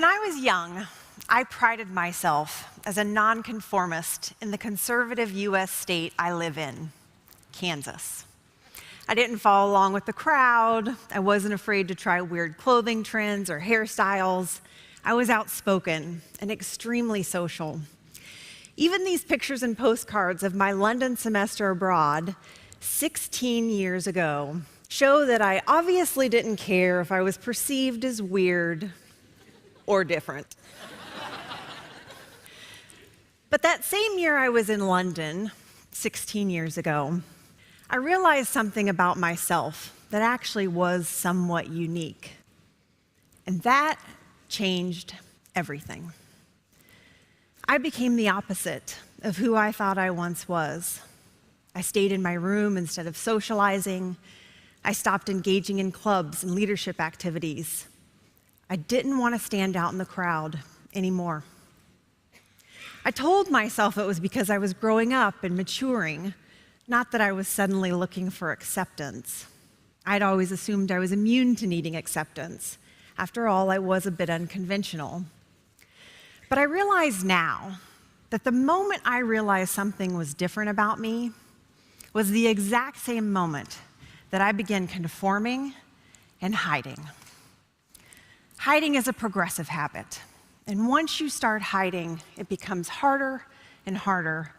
When I was young, I prided myself as a nonconformist in the conservative U.S. state I live in, Kansas. I didn't follow along with the crowd. I wasn't afraid to try weird clothing trends or hairstyles. I was outspoken and extremely social. Even these pictures and postcards of my London semester abroad 16 years ago show that I obviously didn't care if I was perceived as weird or different. But that same year I was in London, 16 years ago, I realized something about myself that actually was somewhat unique. And that changed everything. I became the opposite of who I thought I once was. I stayed in my room instead of socializing. I stopped engaging in clubs and leadership activities. I didn't want to stand out in the crowd anymore. I told myself it was because I was growing up and maturing, not that I was suddenly looking for acceptance. I'd always assumed I was immune to needing acceptance. After all, I was a bit unconventional. But I realize now that the moment I realized something was different about me was the exact same moment that I began conforming and hiding. Hiding is a progressive habit, and once you start hiding, it becomes harder and harder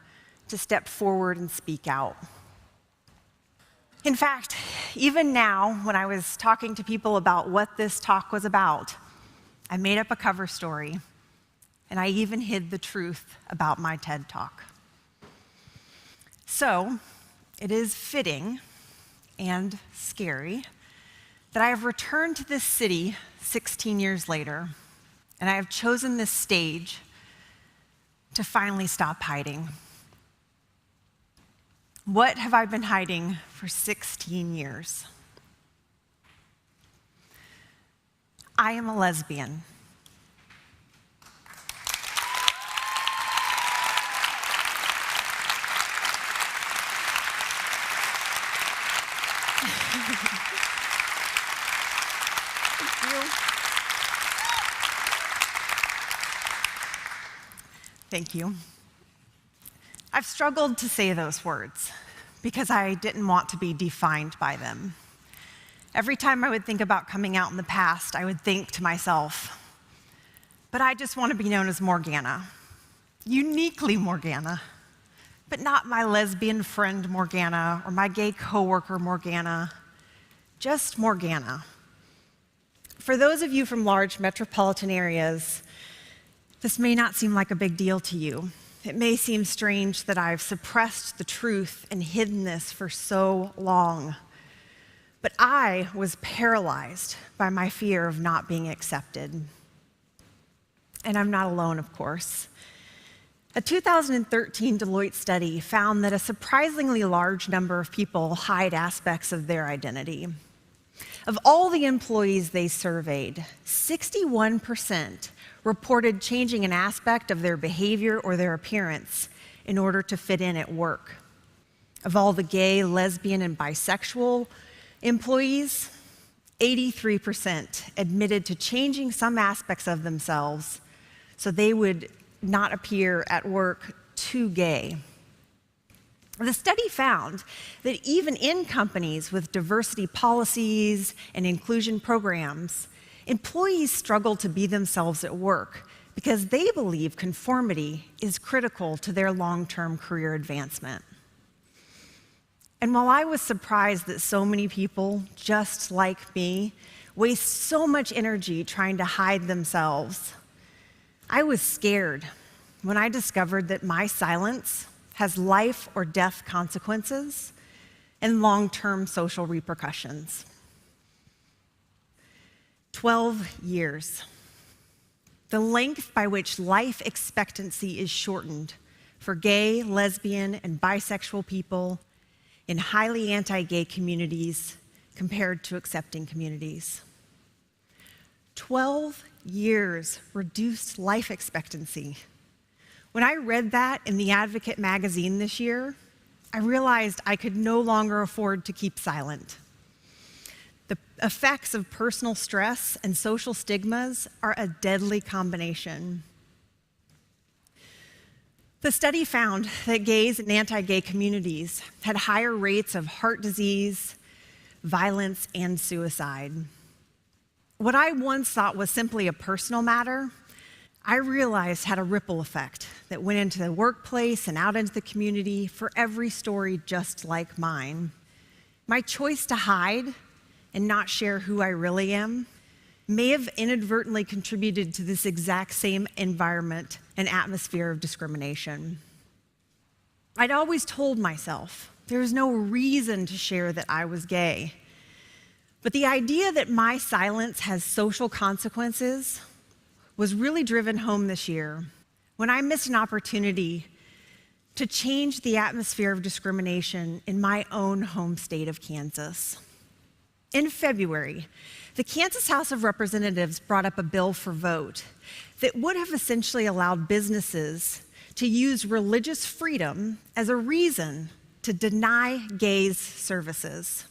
to step forward and speak out. In fact, even now, when I was talking to people about what this talk was about, I made up a cover story, and I even hid the truth about my TED Talk. So, it is fitting and scary that I have returned to this city 16 years later, and I have chosen this stage to finally stop hiding. What have I been hiding for 16 years? I am a lesbian. Thank you. I've struggled to say those words because I didn't want to be defined by them. Every time I would think about coming out in the past, I would think to myself, but I just want to be known as Morgana, uniquely Morgana, but not my lesbian friend Morgana or my gay coworker Morgana, just Morgana. For those of you from large metropolitan areas, this may not seem like a big deal to you. It may seem strange that I've suppressed the truth and hidden this for so long. But I was paralyzed by my fear of not being accepted. And I'm not alone, of course. A 2013 Deloitte study found that a surprisingly large number of people hide aspects of their identity. Of all the employees they surveyed, 61% reported changing an aspect of their behavior or their appearance in order to fit in at work. Of all the gay, lesbian, and bisexual employees, 83% admitted to changing some aspects of themselves so they would not appear at work too gay. The study found that even in companies with diversity policies and inclusion programs, employees struggle to be themselves at work because they believe conformity is critical to their long-term career advancement. And while I was surprised that so many people, just like me, waste so much energy trying to hide themselves, I was scared when I discovered that my silence has life or death consequences and long-term social repercussions. 12 years. The length by which life expectancy is shortened for gay, lesbian, and bisexual people in highly anti-gay communities compared to accepting communities. 12 years reduced life expectancy. When I read that in The Advocate magazine this year, I realized I could no longer afford to keep silent. The effects of personal stress and social stigmas are a deadly combination. The study found that gays and anti-gay communities had higher rates of heart disease, violence, and suicide. What I once thought was simply a personal matter, I realized had a ripple effect that went into the workplace and out into the community for every story just like mine. My choice to hide and not share who I really am may have inadvertently contributed to this exact same environment and atmosphere of discrimination. I'd always told myself there was no reason to share that I was gay. But the idea that my silence has social consequences was really driven home this year when I missed an opportunity to change the atmosphere of discrimination in my own home state of Kansas. In February, the Kansas House of Representatives brought up a bill for vote that would have essentially allowed businesses to use religious freedom as a reason to deny gays services.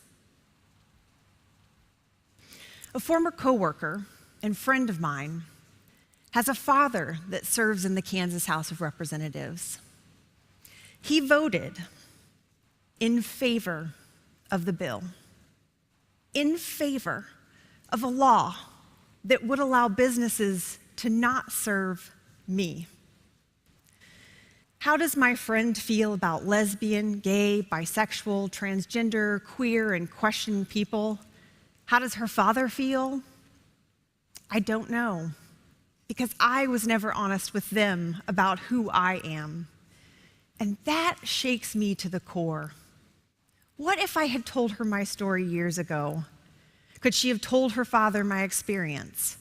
A former coworker and friend of mine has a father that serves in the Kansas House of Representatives. He voted in favor of the bill, in favor of a law that would allow businesses to not serve me. How does my friend feel about lesbian, gay, bisexual, transgender, queer, and questioning people? How does her father feel? I don't know, because I was never honest with them about who I am. And that shakes me to the core. What if I had told her my story years ago? Could she have told her father my experience?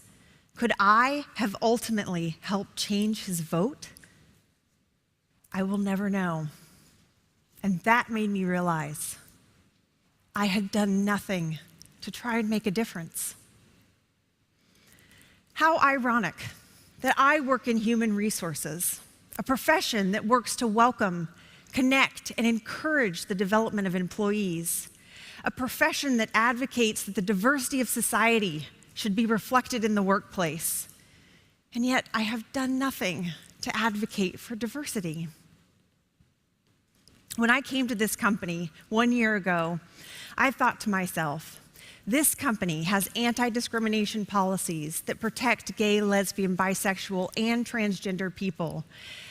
Could I have ultimately helped change his vote? I will never know. And that made me realize I had done nothing to try and make a difference. How ironic that I work in human resources, a profession that works to welcome, connect, and encourage the development of employees, a profession that advocates that the diversity of society should be reflected in the workplace. And yet I have done nothing to advocate for diversity. When I came to this company 1 year ago, I thought to myself, this company has anti-discrimination policies that protect gay, lesbian, bisexual, and transgender people.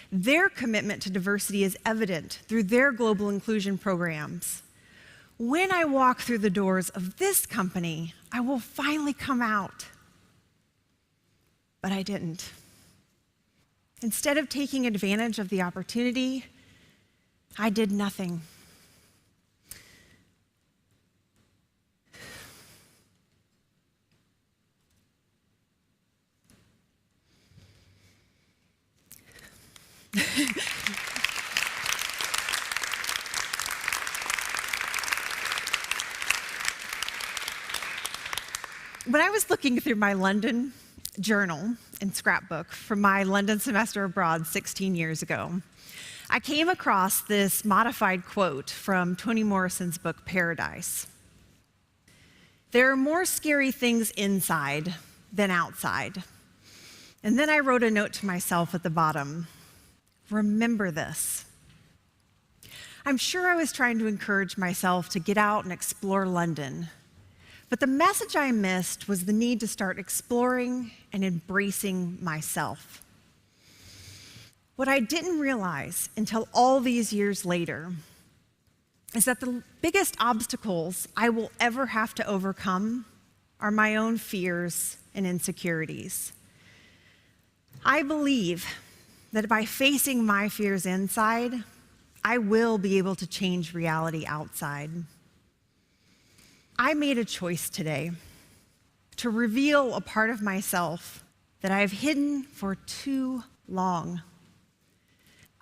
Their commitment to diversity is evident through their global inclusion programs. When I walk through the doors of this company, I will finally come out. But I didn't. Instead of taking advantage of the opportunity, I did nothing. When I was looking through my London journal and scrapbook from my London semester abroad 16 years ago, I came across this modified quote from Toni Morrison's book, Paradise. There are more scary things inside than outside. And then I wrote a note to myself at the bottom. Remember this. I'm sure I was trying to encourage myself to get out and explore London, but the message I missed was the need to start exploring and embracing myself. What I didn't realize until all these years later is that the biggest obstacles I will ever have to overcome are my own fears and insecurities. I believe that by facing my fears inside, I will be able to change reality outside. I made a choice today to reveal a part of myself that I have hidden for too long.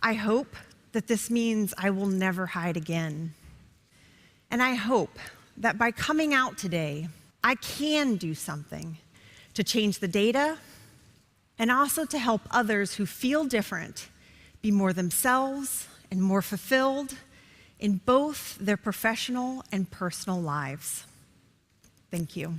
I hope that this means I will never hide again. And I hope that by coming out today, I can do something to change the data and also to help others who feel different be more themselves and more fulfilled in both their professional and personal lives. Thank you.